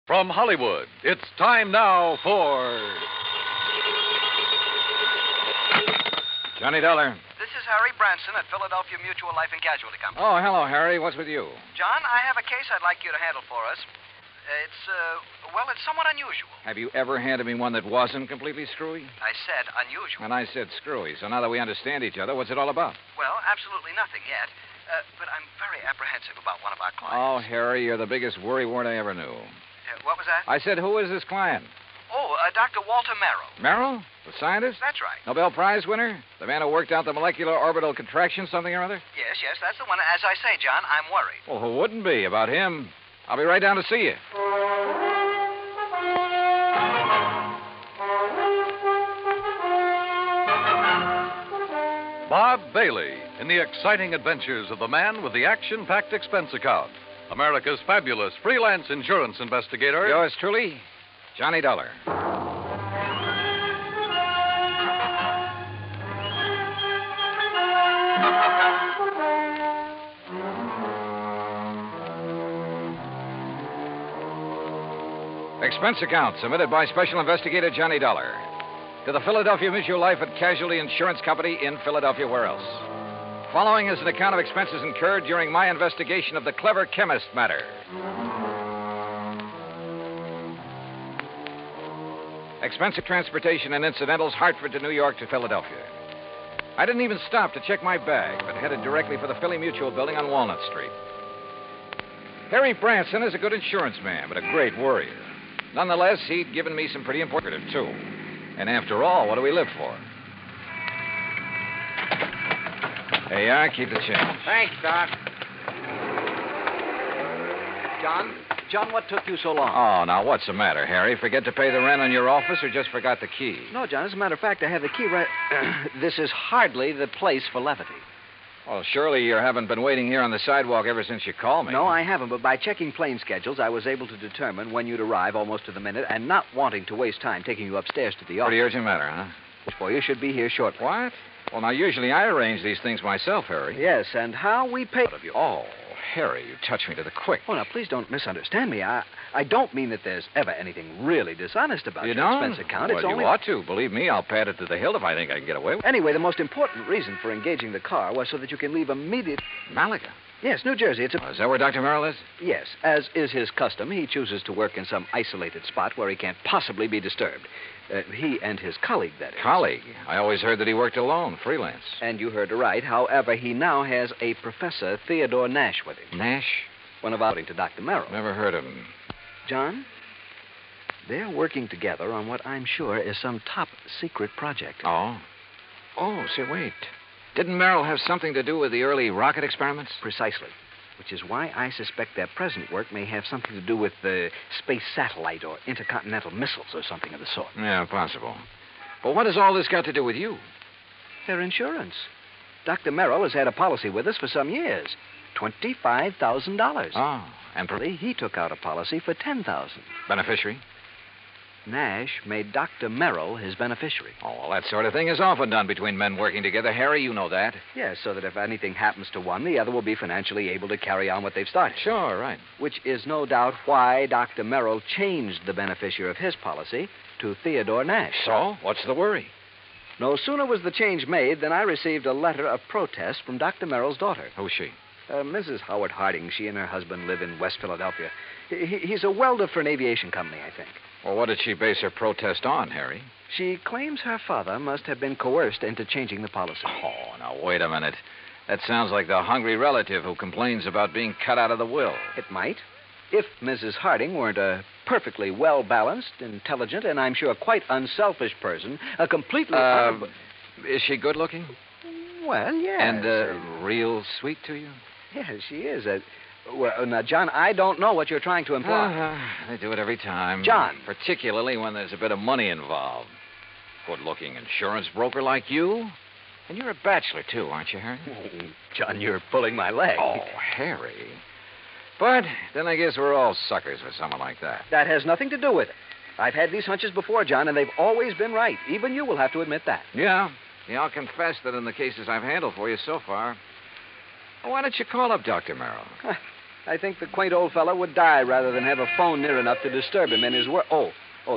From Hollywood, it's time now for... Johnny Dollar. This is Harry Branson at Philadelphia Mutual Life and Casualty Company. Oh, hello, Harry. What's with you? John, I have a case I'd like you to handle for us. It's somewhat unusual. Have you ever handed me one that wasn't completely screwy? I said unusual. And I said screwy. So now that we understand each other, what's it all about? Well, absolutely nothing yet. But I'm very apprehensive about one of our Oh, clients. Harry, you're the biggest worrywart I ever knew. What was that? I said, who is this client? Oh, Dr. Walter Merrill. Merrill? The scientist? That's right. Nobel Prize winner? The man who worked out the molecular orbital contraction something or other? Yes, that's the one. As I say, John, I'm worried. Well, who wouldn't be about him? I'll be right down to see you. Bob Bailey in the exciting adventures of the man with the action-packed expense account. America's fabulous freelance insurance investigator. Yours truly, Johnny Dollar. Expense account submitted by Special Investigator Johnny Dollar to the Philadelphia Mutual Life and Casualty Insurance Company in Philadelphia. Where else? Following is an account of expenses incurred during my investigation of the clever chemist matter. Expense of transportation and incidentals, Hartford to New York to Philadelphia. I didn't even stop to check my bag, but headed directly for the Philly Mutual building on Walnut Street. Harry Branson is a good insurance man, but a great worrier. Nonetheless, he'd given me some pretty important, too. And after all, what do we live for? There you are. Keep the change. Thanks, Doc. John, what took you so long? Oh, now, what's the matter, Harry? Forget to pay the rent on your office or just forgot the key? No, John, as a matter of fact, I have the key right... This is hardly the place for levity. Well, surely you haven't been waiting here on the sidewalk ever since you called me. No, I haven't, but by checking plane schedules, I was able to determine when you'd arrive almost to the minute, and not wanting to waste time taking you upstairs to the office. Pretty urgent matter, huh? For you should be here shortly. What? Well, now, usually I arrange these things myself, Harry. Yes, and how we pay of you. Oh, Harry, you touch me to the quick. Oh, now, please don't misunderstand me. I don't mean that there's ever anything really dishonest about You your don't? expense account. Well, It's only... you ought to. Believe me, I'll pad it to the hilt if I think I can get away with it. Anyway, the most important reason for engaging the car was so that you can leave immediate... Malaga. Yes, New Jersey. It's a... Oh, is that where Dr. Merrill is? Yes, as is his custom, he chooses to work in some isolated spot where he can't possibly be disturbed. He and his colleague, that is. Colleague? I always heard that he worked alone, freelance. And you heard right. However, he now has a Professor Theodore Nash with him. Nash? One of according to Dr. Merrill. Never heard of him. John, they're working together on what I'm sure is some top secret project. Oh? Oh, say, wait. Didn't Merrill have something to do with the early rocket experiments? Precisely. Which is why I suspect their present work may have something to do with the space satellite or intercontinental missiles or something of the sort. Yeah, possible. But what has all this got to do with you? Their insurance. Dr. Merrill has had a policy with us for some years. $25,000. Oh, and He took out a policy for $10,000. beneficiary? Nash made Dr. Merrill his beneficiary. Oh, well, that sort of thing is often done between men working together. Harry, you know that. Yes, so that if anything happens to one, the other will be financially able to carry on what they've started. Sure, right. Which is no doubt why Dr. Merrill changed the beneficiary of his policy to Theodore Nash. So, what's the worry? No sooner was the change made than I received a letter of protest from Dr. Merrill's daughter. Who's she? Mrs. Howard Harding. She and her husband live in West Philadelphia. He's a welder for an aviation company, I think. Well, what did she base her protest on, Harry? She claims her father must have been coerced into changing the policy. Oh, now, wait a minute. That sounds like the hungry relative who complains about being cut out of the will. It might. If Mrs. Harding weren't a perfectly well-balanced, intelligent, and I'm sure quite unselfish person, a completely... Is she good-looking? Well, yes. And real sweet to you? Yes, she is. Well, now, John, I don't know what you're trying to imply. They do it every time. John. Particularly when there's a bit of money involved. Good-looking insurance broker like you. And you're a bachelor, too, aren't you, Harry? Oh, John, you're pulling my leg. Oh, Harry. But then I guess we're all suckers for someone like that. That has nothing to do with it. I've had these hunches before, John, and they've always been right. Even you will have to admit that. Yeah, I'll confess that in the cases I've handled for you so far. Why don't you call up Dr. Merrill? I think the quaint old fellow would die rather than have a phone near enough to disturb him in his work. Oh,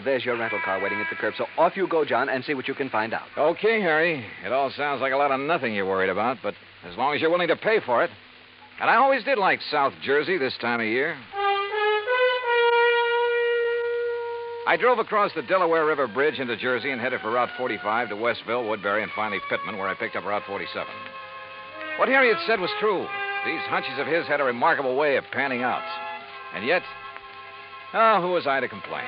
there's your rental car waiting at the curb. So off you go, John, and see what you can find out. Okay, Harry. It all sounds like a lot of nothing you're worried about, but as long as you're willing to pay for it. And I always did like South Jersey this time of year. I drove across the Delaware River Bridge into Jersey and headed for Route 45 to Westville, Woodbury, and finally Pittman, where I picked up Route 47. What Harry had said was true. These hunches of his had a remarkable way of panning out. And yet, who was I to complain?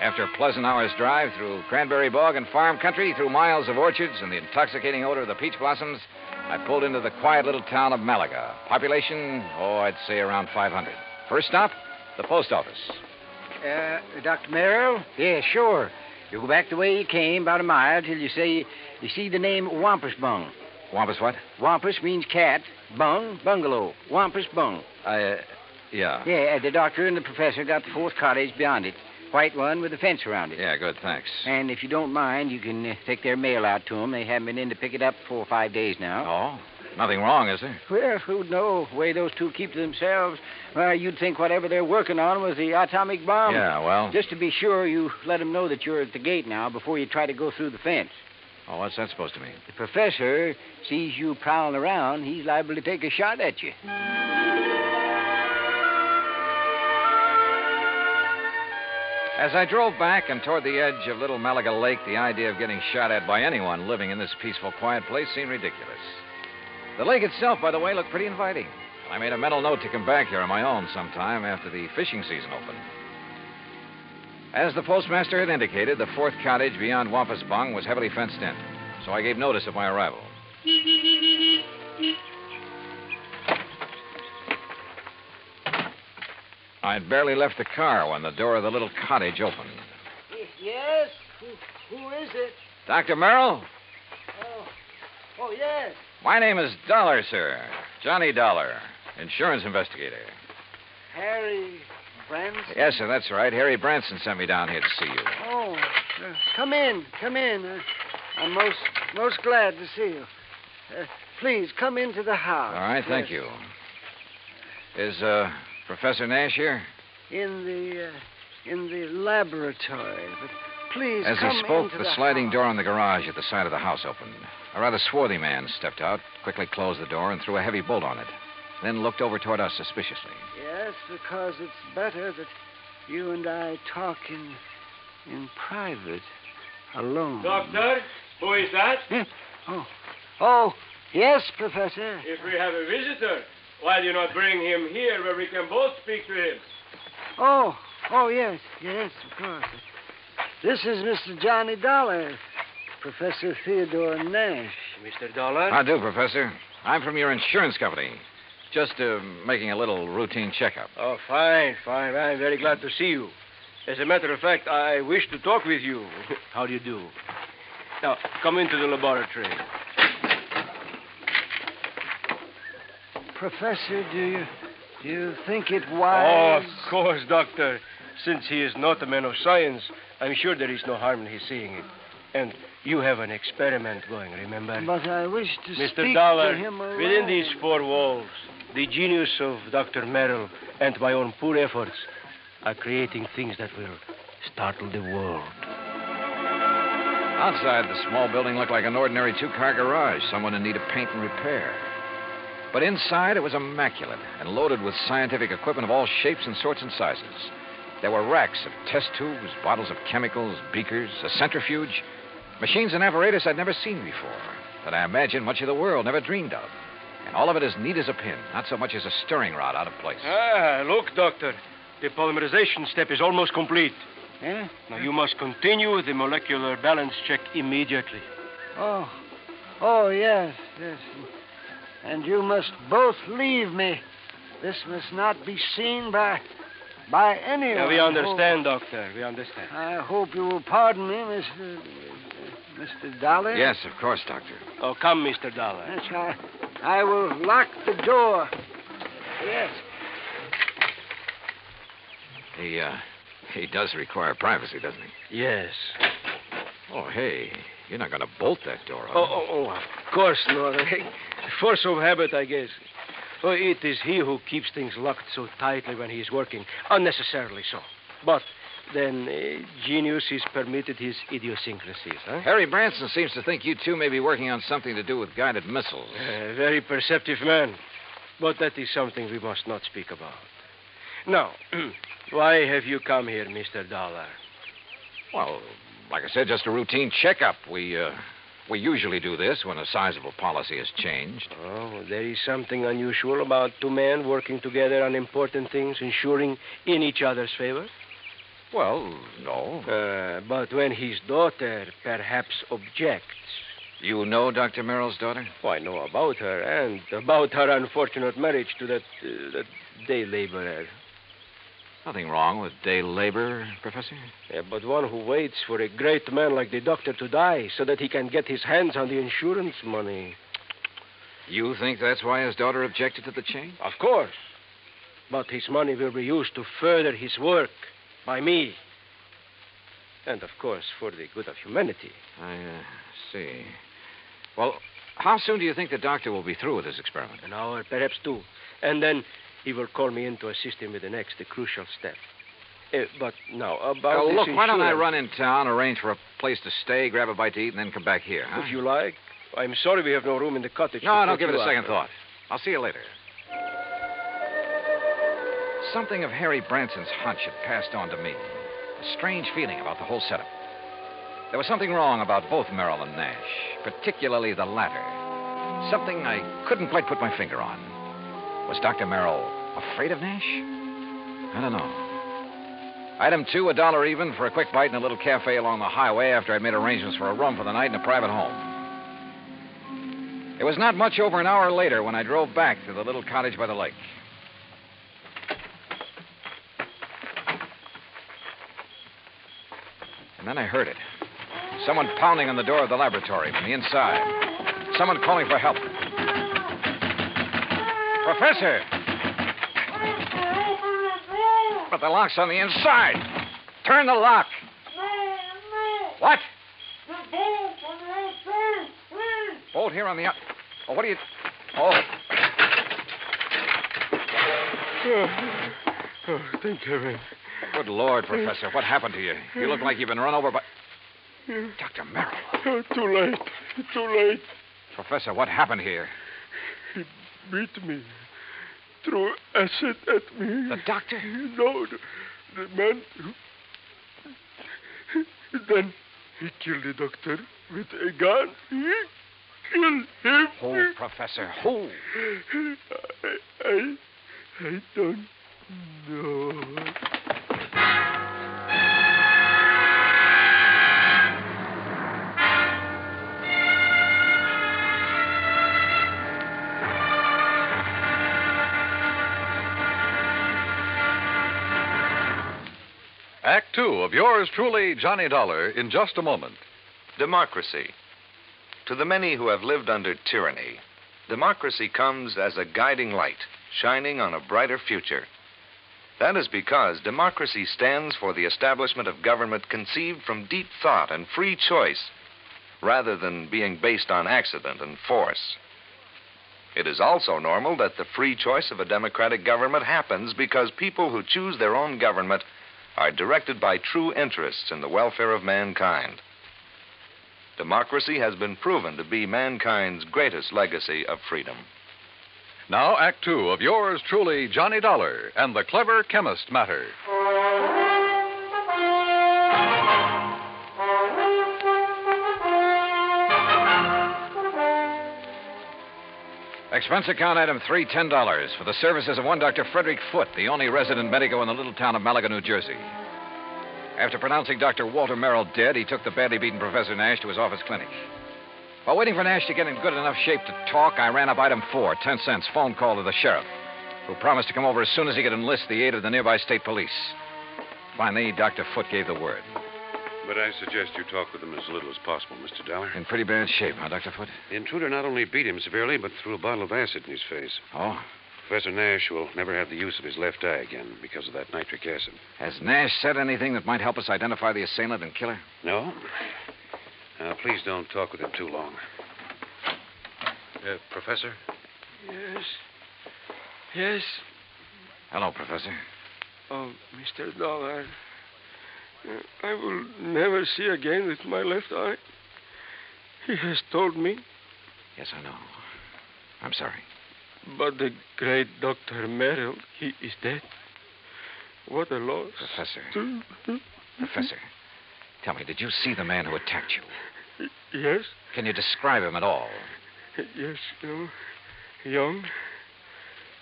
After a pleasant hour's drive through cranberry bog and farm country, through miles of orchards and the intoxicating odor of the peach blossoms, I pulled into the quiet little town of Malaga. Population, I'd say around 500. First stop, the post office. Dr. Merrill? Yeah, sure. You go back the way you came, about a mile, till you see the name Wampus Bung. Wampus what? Wampus means cat. Bung, bungalow. Wampus Bung. Yeah. Yeah, the doctor and the professor got the fourth cottage beyond it. White one with a fence around it. Yeah, good, thanks. And if you don't mind, you can take their mail out to them. They haven't been in to pick it up 4 or 5 days now. Oh? Nothing wrong, is there? Well, who'd know? The way those two keep to themselves. Well, you'd think whatever they're working on was the atomic bomb. Yeah, well... Just to be sure, you let them know that you're at the gate now before you try to go through the fence. Oh, what's that supposed to mean? The professor sees you prowling around, he's liable to take a shot at you. As I drove back and toward the edge of Little Malaga Lake, the idea of getting shot at by anyone living in this peaceful, quiet place seemed ridiculous. The lake itself, by the way, looked pretty inviting. I made a mental note to come back here on my own sometime after the fishing season opened. As the postmaster had indicated, the fourth cottage beyond Wampus Bung was heavily fenced in, so I gave notice of my arrival. I'd barely left the car when the door of the little cottage opened. Yes? Who is it? Dr. Merrill? Oh, yes. My name is Dollar, sir. Johnny Dollar, insurance investigator. Harry Branson? Yes, sir, that's right. Harry Branson sent me down here to see you. Oh, come in. I'm most glad to see you. Please, come into the house. All right, thank you. Is, Professor Nash here? In the laboratory. But please, As come he spoke, into the sliding door on the garage at the side of the house opened. A rather swarthy man stepped out, quickly closed the door, and threw a heavy bolt on it. Then looked over toward us suspiciously. Yes, because it's better that you and I talk in private, alone. Doctor, who is that? Oh, yes, Professor. If we have a visitor, why do you not bring him here where we can both speak to him? Oh, yes, of course. This is Mr. Johnny Dollar, Professor Theodore Nash. Mr. Dollar? How do, Professor? I'm from your insurance company. Just making a little routine checkup. Oh, fine. I'm very glad to see you. As a matter of fact, I wish to talk with you. How do you do? Now, come into the laboratory. Professor, do you think it wise? Oh, of course, Doctor. Since he is not a man of science, I'm sure there is no harm in his seeing it. And you have an experiment going, remember? But I wish to Mr. speak Dollar, to him alone. within these four walls, the genius of Dr. Merrill and my own poor efforts are creating things that will startle the world. Outside, the small building looked like an ordinary two-car garage, someone in need of paint and repair. But inside, it was immaculate and loaded with scientific equipment of all shapes and sorts and sizes. There were racks of test tubes, bottles of chemicals, beakers, a centrifuge, machines and apparatus I'd never seen before, that I imagine much of the world never dreamed of. And all of it as neat as a pin, not so much as a stirring rod out of place. Look, Doctor. The polymerization step is almost complete. Eh? Now, you must continue the molecular balance check immediately. Oh, yes. And you must both leave me. This must not be seen by anyone. Yeah, we understand, Doctor. We understand. I hope you will pardon me, Mr. Dollar. Yes, of course, Doctor. Oh, come, Mr. Dollar. Yes, I will lock the door. Yes. He does require privacy, doesn't he? Yes. Oh, hey, you're not going to bolt that door, are you? Oh, of course not. Force of habit, I guess. Oh, it is he who keeps things locked so tightly when he is working, unnecessarily so. But then genius is permitted his idiosyncrasies, huh? Harry Branson seems to think you two may be working on something to do with guided missiles. A very perceptive man. But that is something we must not speak about. Now, why have you come here, Mr. Dollar? Well, like I said, just a routine checkup. We usually do this when a sizable policy has changed. Oh, there is something unusual about two men working together on important things, ensuring in each other's favor? Well, no. But when his daughter perhaps objects. You know Dr. Merrill's daughter? Oh, I know about her and about her unfortunate marriage to that day laborer. Nothing wrong with day labor, Professor? Yeah, but one who waits for a great man like the doctor to die so that he can get his hands on the insurance money. You think that's why his daughter objected to the change? Of course. But his money will be used to further his work by me. And, of course, for the good of humanity. I see. Well, how soon do you think the doctor will be through with his experiment? An hour, perhaps two. And then he will call me in to assist him with the next, the crucial step. But now, about this look, why don't I insurance- run in town, arrange for a place to stay, grab a bite to eat, and then come back here, huh? If you like. I'm sorry we have no room in the cottage. No, to don't put give it you a second up. thought. I'll see you later. Something of Harry Branson's hunch had passed on to me. A strange feeling about the whole setup. There was something wrong about both Merrill and Nash, particularly the latter. Something I couldn't quite put my finger on. Was Dr. Merrill afraid of Nash? I don't know. Item 2, $1 even for a quick bite in a little cafe along the highway after I'd made arrangements for a room for the night in a private home. It was not much over an hour later when I drove back to the little cottage by the lake. And then I heard it. Someone pounding on the door of the laboratory from the inside. Someone calling for help. Professor! But the lock's on the inside. Turn the lock. What? Bolt here on the... Oh, what are you... Oh. Oh, thank heaven. Good Lord, Professor. What happened to you? You look like you've been run over by... Dr. Merrill. Oh, too late. Too late. Professor, what happened here? He beat me. Threw acid at me. The doctor? No, the man who... Then he killed the doctor with a gun. He killed him. Who, Professor? Who? I don't know. Act 2 of yours truly, Johnny Dollar, in just a moment. Democracy. To the many who have lived under tyranny, democracy comes as a guiding light, shining on a brighter future. That is because democracy stands for the establishment of government conceived from deep thought and free choice, rather than being based on accident and force. It is also normal that the free choice of a democratic government happens because people who choose their own government are directed by true interests in the welfare of mankind. Democracy has been proven to be mankind's greatest legacy of freedom. Now, Act 2 of yours truly, Johnny Dollar, and the clever chemist matter. Expense account item 3, $10 for the services of one Dr. Frederick Foote, the only resident medico in the little town of Malaga, New Jersey. After pronouncing Dr. Walter Merrill dead, he took the badly beaten Professor Nash to his office clinic. While waiting for Nash to get in good enough shape to talk, I ran up item 4, 10 cents, phone call to the sheriff, who promised to come over as soon as he could enlist the aid of the nearby state police. Finally, Dr. Foote gave the word. But I suggest you talk with him as little as possible, Mr. Dollar. In pretty bad shape, huh, Dr. Foote? The intruder not only beat him severely, but threw a bottle of acid in his face. Oh? Professor Nash will never have the use of his left eye again because of that nitric acid. Has Nash said anything that might help us identify the assailant and killer? No? Now, please don't talk with him too long. Professor? Yes? Yes. Hello, Professor. Oh, Mr. Dollar. I will never see again with my left eye. He has told me. Yes, I know. I'm sorry. But the great Dr. Merrill, he is dead. What a loss. Professor. Professor, tell me, did you see the man who attacked you? Yes. Can you describe him at all? Yes, young,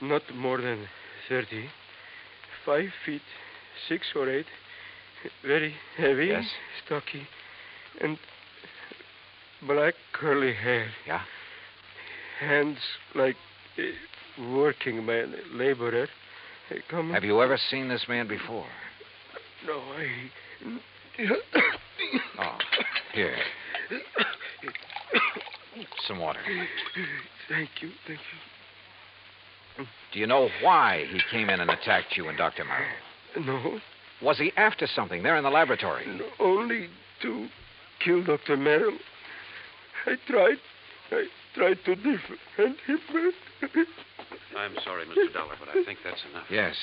not more than 30, 5 feet, 6 or 8, very heavy, Yes. stocky, and black curly hair. Yeah? Hands like a working man, laborer. Come. Have you ever seen this man before? No, Oh, here. Some water. Thank you. Do you know why he came in and attacked you and Dr. Merrill? No, Was he after something there in the laboratory? no, only to kill Dr. Merrill. I tried to defend him. I'm sorry, Mr. Dollar, but I think that's enough. Yes,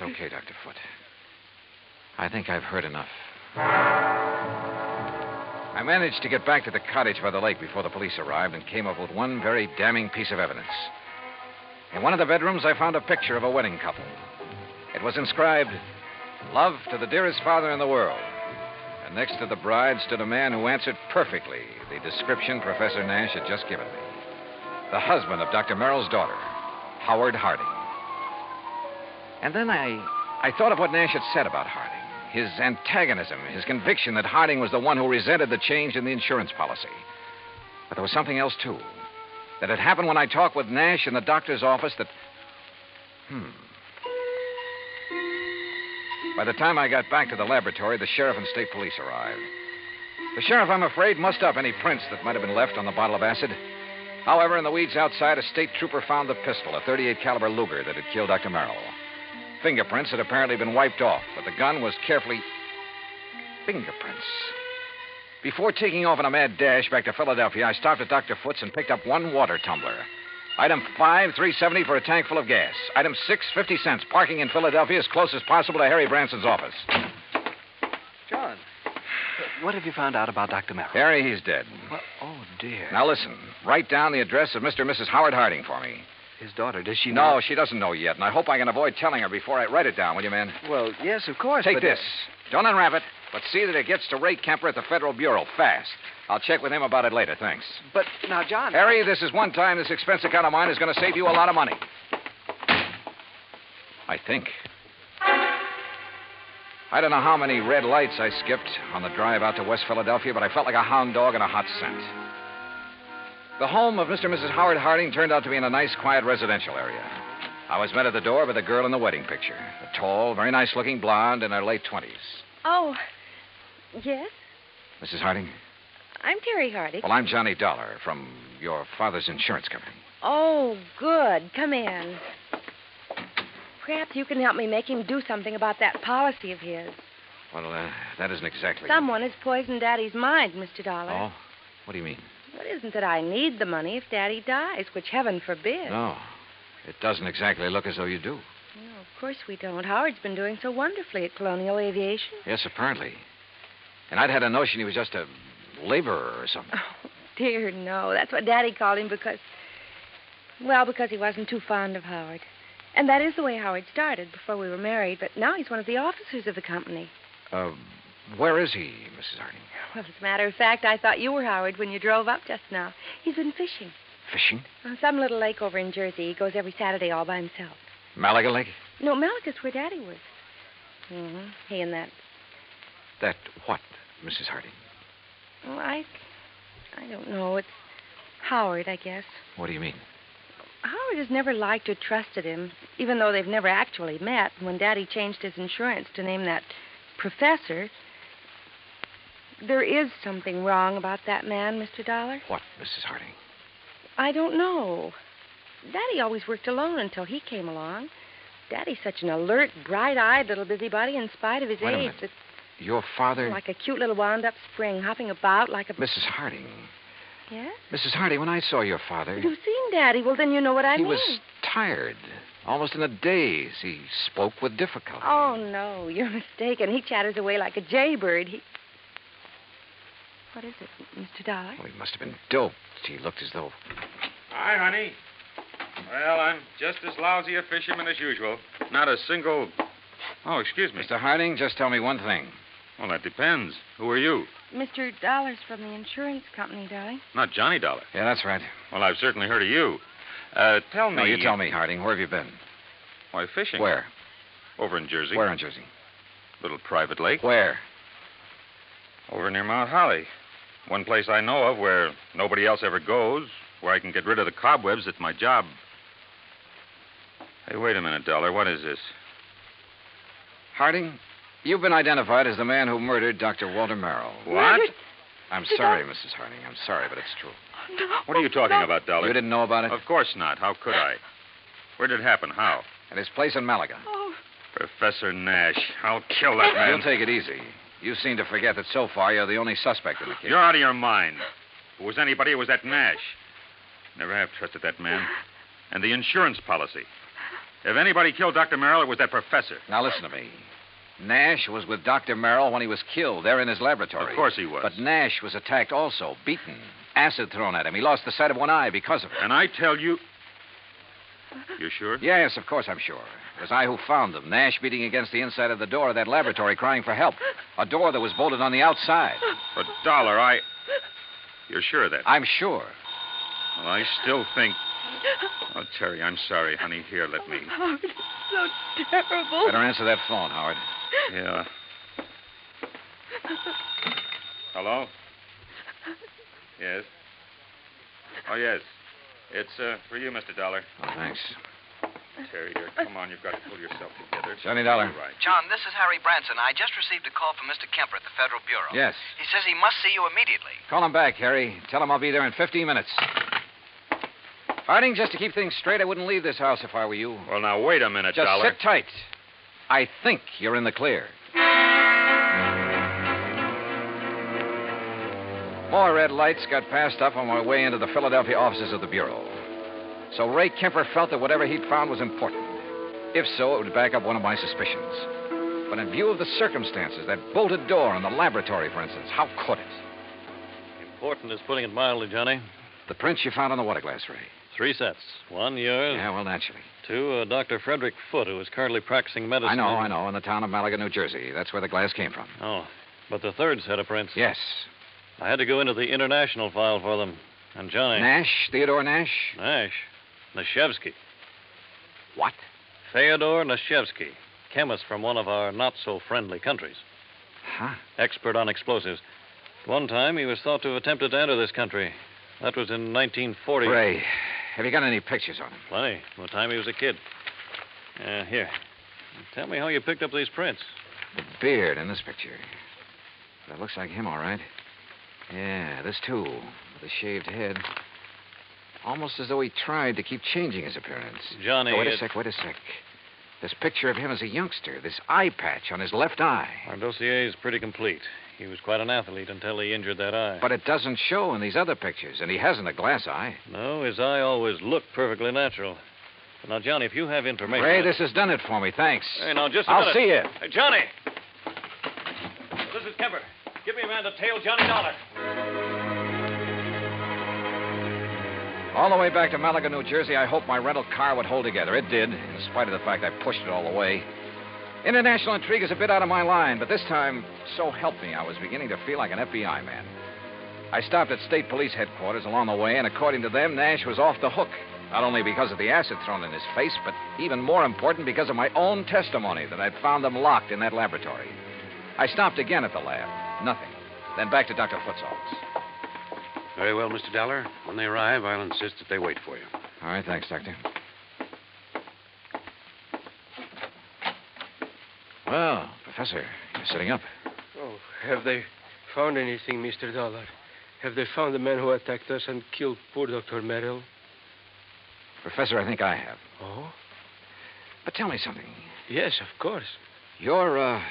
okay, Dr. Foote. I think I've heard enough. I managed to get back to the cottage by the lake before the police arrived and came up with one very damning piece of evidence. In one of the bedrooms, I found a picture of a wedding couple. It was inscribed, "Love to the dearest father in the world." And next to the bride stood a man who answered perfectly the description Professor Nash had just given me. The husband of Dr. Merrill's daughter, Howard Harding. And then I thought of what Nash had said about Harding. His antagonism, his conviction that Harding was the one who resented the change in the insurance policy. But there was something else, too. That had happened when I talked with Nash in the doctor's office that... By the time I got back to the laboratory, the sheriff and state police arrived. The sheriff, I'm afraid, mussed up any prints that might have been left on the bottle of acid. However, in the weeds outside, a state trooper found the pistol, a .38 caliber Luger that had killed Dr. Merrill. Fingerprints had apparently been wiped off, but the gun was carefully... Fingerprints. Before taking off in a mad dash back to Philadelphia, I stopped at Dr. Foote's and picked up one water tumbler. Item 5, $3.70 for a tank full of gas. Item 6, 50 cents. Parking in Philadelphia as close as possible to Harry Branson's office. John, what have you found out about Dr. Merrill? Harry, he's dead. Well, oh, dear. Now listen, write down the address of Mr. and Mrs. Howard Harding for me. His daughter, does she know? No, she doesn't know yet, and I hope I can avoid telling her before I write it down, will you, man? Well, yes, of course. Take but, this. Don't unwrap it, but see that it gets to Ray Kemper at the Federal Bureau fast. I'll check with him about it later, thanks. But now, John... Harry, this is one time this expense account of mine is going to save you a lot of money. I think. I don't know how many red lights I skipped on the drive out to West Philadelphia, but I felt like a hound dog in a hot scent. The home of Mr. and Mrs. Howard Harding turned out to be in a nice, quiet residential area. I was met at the door by the girl in the wedding picture, a tall, very nice-looking blonde in her late 20s. Oh, yes? Mrs. Harding? I'm Terry Harding. Well, I'm Johnny Dollar from your father's insurance company. Oh, good. Come in. Perhaps you can help me make him do something about that policy of his. Well, that isn't exactly... Someone has poisoned Daddy's mind, Mr. Dollar. Oh? What do you mean? Well, it isn't that I need the money if Daddy dies, which heaven forbid. No. It doesn't exactly look as though you do. No, of course we don't. Howard's been doing so wonderfully at Colonial Aviation. Yes, apparently. And I'd had a notion he was just a laborer or something. Oh, dear, no. That's what Daddy called him because he wasn't too fond of Howard. And that is the way Howard started before we were married, but now he's one of the officers of the company. Where is he, Mrs. Harding? Well, as a matter of fact, I thought you were Howard when you drove up just now. He's been fishing. Fishing? On some little lake over in Jersey. He goes every Saturday all by himself. Malaga Lake? No, Malaga's where Daddy was. Mm-hmm. He and that... That what, Mrs. Harding? Well, I don't know. It's Howard, I guess. What do you mean? Howard has never liked or trusted him, even though they've never actually met. When Daddy changed his insurance to name that professor, there is something wrong about that man, Mr. Dollar. What, Mrs. Harding? I don't know. Daddy always worked alone until he came along. Daddy's such an alert, bright-eyed little busybody in spite of his Wait a age. minute. Your father... Like a cute little wound-up spring, hopping about like a... Mrs. Harding. Yes? Mrs. Harding, when I saw your father... You've seen Daddy. Well, then you know what I mean. He was tired. Almost in a daze. He spoke with difficulty. Oh, no, you're mistaken. He chatters away like a jaybird. What is it, Mr. Dollar? Oh, he must have been doped. He looked as though... Hi, honey. Well, I'm just as lousy a fisherman as usual. Not a single... Oh, excuse me. Mr. Harding, just tell me one thing. Well, that depends. Who are you? Mr. Dollar's from the insurance company, darling. Not Johnny Dollar. Yeah, that's right. Well, I've certainly heard of you. Tell me... No, you tell me, Harding. Where have you been? Why, fishing. Where? Over in Jersey. Where in Jersey? Little private lake. Where? Over near Mount Holly. One place I know of where nobody else ever goes, where I can get rid of the cobwebs at my job. Hey, wait a minute, Dollar. What is this? Harding, you've been identified as the man who murdered Dr. Walter Merrill. What? I'm sorry, Mrs. Harding. I'm sorry, but it's true. No. What are you talking about, Dollar? You didn't know about it? Of course not. How could I? Where did it happen? How? At his place in Malaga. Oh, Professor Nash. I'll kill that man. You'll take it easy. You seem to forget that so far you're the only suspect in the case. You're out of your mind. If it was anybody, it was that Nash. Never have trusted that man. And the insurance policy. If anybody killed Dr. Merrill, it was that professor. Now listen to me. Nash was with Dr. Merrill when he was killed there in his laboratory. Of course he was. But Nash was attacked also, beaten, acid thrown at him. He lost the sight of one eye because of it. And I tell you... You sure? Yes, of course I'm sure. It was I who found them. Nash beating against the inside of the door of that laboratory crying for help. A door that was bolted on the outside. But, Dollar, You're sure of that? I'm sure. Well, I still think... Oh, Terry, I'm sorry, honey. Here, let me... Howard, it's so terrible. Better answer that phone, Howard. Yeah. Hello? Yes? Oh, yes. It's for you, Mr. Dollar. Oh, thanks. Terry, dear, come on. You've got to pull yourself together. Johnny Dollar. You're right. John, this is Harry Branson. I just received a call from Mr. Kemper at the Federal Bureau. Yes. He says he must see you immediately. Call him back, Harry. Tell him I'll be there in 15 minutes. Harding, just to keep things straight, I wouldn't leave this house if I were you. Well, now, wait a minute, Just Dollar. sit tight. I think you're in the clear. More red lights got passed up on my way into the Philadelphia offices of the Bureau. So Ray Kemper felt that whatever he'd found was important. If so, it would back up one of my suspicions. But in view of the circumstances, that bolted door in the laboratory, for instance, how could it? Important is putting it mildly, Johnny. The prints you found on the water glass, Ray. 3 sets. 1, yours. Yeah, well, naturally. 2, Dr. Frederick Foote, who is currently practicing medicine. I know, in the town of Malaga, New Jersey. That's where the glass came from. Oh, but the 3rd set of prints. Yes. I had to go into the international file for them. And Johnny... Nash? Theodore Nash? Nash. Nashevsky. What? Fyodor Nashevsky. Chemist from one of our not-so-friendly countries. Huh? Expert on explosives. At one time, he was thought to have attempted to enter this country. That was in 1940. Ray, have you got any pictures on him? Plenty. From the time he was a kid. Here. Tell me how you picked up these prints. The beard in this picture. That looks like him, all right. Yeah, this too, with a shaved head. Almost as though he tried to keep changing his appearance. Johnny... Oh, wait a sec. This picture of him as a youngster, this eye patch on his left eye. Our dossier is pretty complete. He was quite an athlete until he injured that eye. But it doesn't show in these other pictures, and he hasn't a glass eye. No, his eye always looked perfectly natural. But now, Johnny, if you have information... Ray, this has done it for me, thanks. Hey, now, just a I'll minute. see you. Hey, Johnny! This is Kemper. Give me a man to tail Johnny Dollar. All the way back to Malaga, New Jersey, I hoped my rental car would hold together. It did, in spite of the fact I pushed it all the way. International intrigue is a bit out of my line, but this time, so help me, I was beginning to feel like an FBI man. I stopped at State Police headquarters along the way, and according to them, Nash was off the hook. Not only because of the acid thrown in his face, but even more important, because of my own testimony that I'd found them locked in that laboratory. I stopped again at the lab. Nothing. Then back to Dr. Foote's office. Very well, Mr. Dollar. When they arrive, I'll insist that they wait for you. All right, thanks, Doctor. Well, Professor, you're sitting up. Oh, have they found anything, Mr. Dollar? Have they found the man who attacked us and killed poor Dr. Merrill? Professor, I think I have. Oh? But tell me something. Yes, of course. Your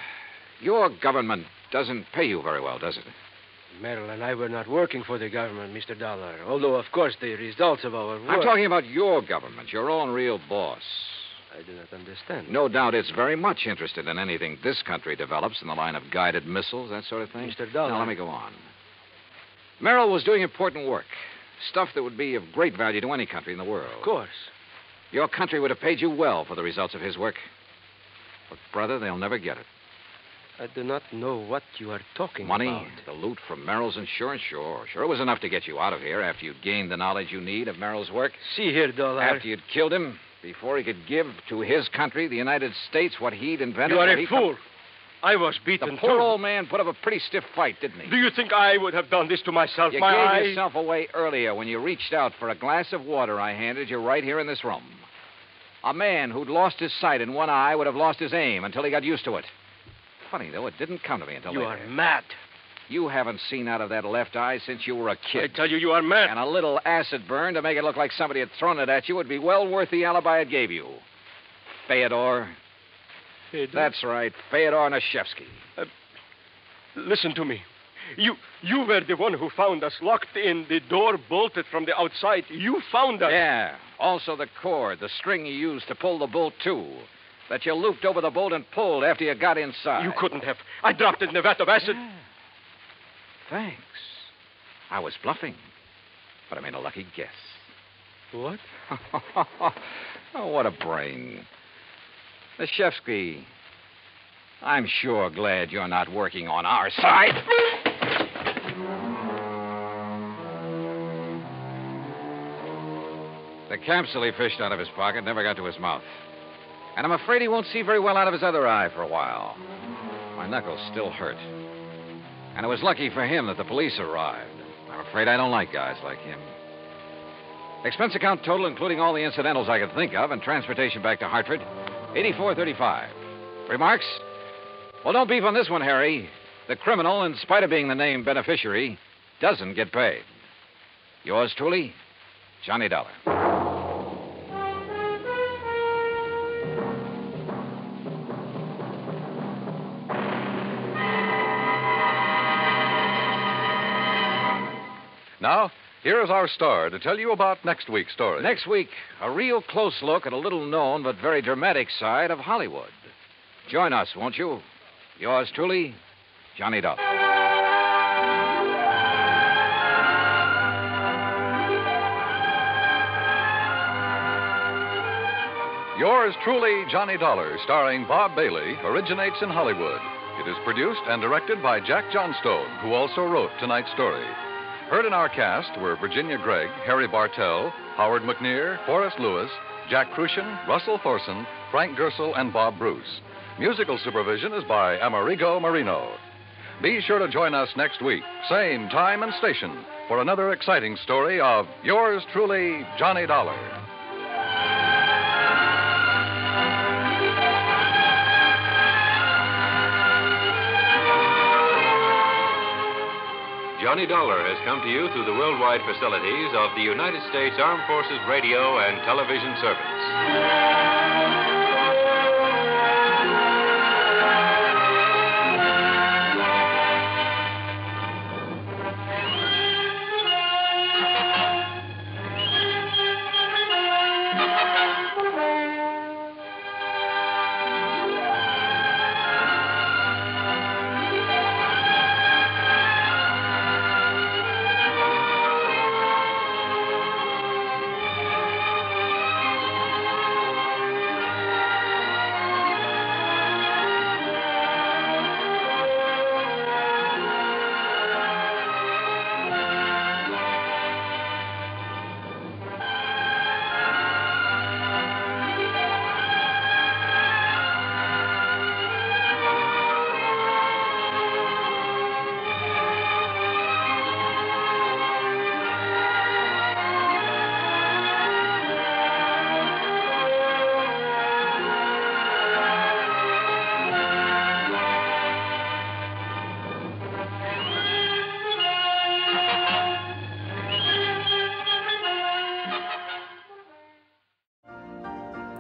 government doesn't pay you very well, does it? Merrill and I were not working for the government, Mr. Dollar. Although, of course, the results of our work... I'm talking about your government, your own real boss. I do not understand. No doubt it's very much interested in anything this country develops in the line of guided missiles, that sort of thing. Mr. Dollar. Now, let me go on. Merrill was doing important work. Stuff that would be of great value to any country in the world. Of course. Your country would have paid you well for the results of his work. But, brother, they'll never get it. I do not know what you are talking Money, about. the loot from Merrill's insurance, sure. Sure, it was enough to get you out of here after you'd gained the knowledge you need of Merrill's work. See here, Dollar. After you'd killed him, before he could give to his country, the United States, what he'd invented. You are a fool. I was beaten, The poor too. old man put up a pretty stiff fight, didn't he? Do you think I would have done this to myself? You My gave eye... yourself away earlier when you reached out for a glass of water I handed you right here in this room. A man who'd lost his sight in one eye would have lost his aim until he got used to it. Funny, though, it didn't come to me until You later. are mad. You haven't seen out of that left eye since you were a kid. I tell you are mad. And a little acid burn to make it look like somebody had thrown it at you would be well worth the alibi it gave you. Fyodor. That's right, Fyodor Nashevsky. Listen to me. You were the one who found us locked in, the door bolted from the outside. You found us. Yeah. Also the cord, the string you used to pull the bolt to. That you looped over the bolt and pulled after you got inside. You couldn't have. I dropped it in a vat of acid. Yeah. Thanks. I was bluffing. But I made a lucky guess. What? Oh, what a brain. Nashevsky, I'm sure glad you're not working on our side. The capsule he fished out of his pocket never got to his mouth. And I'm afraid he won't see very well out of his other eye for a while. My knuckles still hurt. And it was lucky for him that the police arrived. I'm afraid I don't like guys like him. Expense account total, including all the incidentals I could think of, and transportation back to Hartford, $84.35. Remarks? Well, don't beef on this one, Harry. The criminal, in spite of being the named beneficiary, doesn't get paid. Yours truly, Johnny Dollar. Now, here's our star to tell you about next week's story. Next week, a real close look at a little-known but very dramatic side of Hollywood. Join us, won't you? Yours truly, Johnny Dollar. Yours truly, Johnny Dollar, starring Bob Bailey, originates in Hollywood. It is produced and directed by Jack Johnstone, who also wrote tonight's story. Heard in our cast were Virginia Gregg, Harry Bartell, Howard McNear, Forrest Lewis, Jack Crucian, Russell Thorson, Frank Gersel, and Bob Bruce. Musical supervision is by Amerigo Marino. Be sure to join us next week, same time and station, for another exciting story of yours truly, Johnny Dollar. Johnny Dollar has come to you through the worldwide facilities of the United States Armed Forces Radio and Television Service.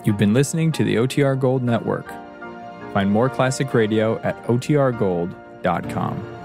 You've been listening to the OTR Gold Network. Find more classic radio at otrgold.com.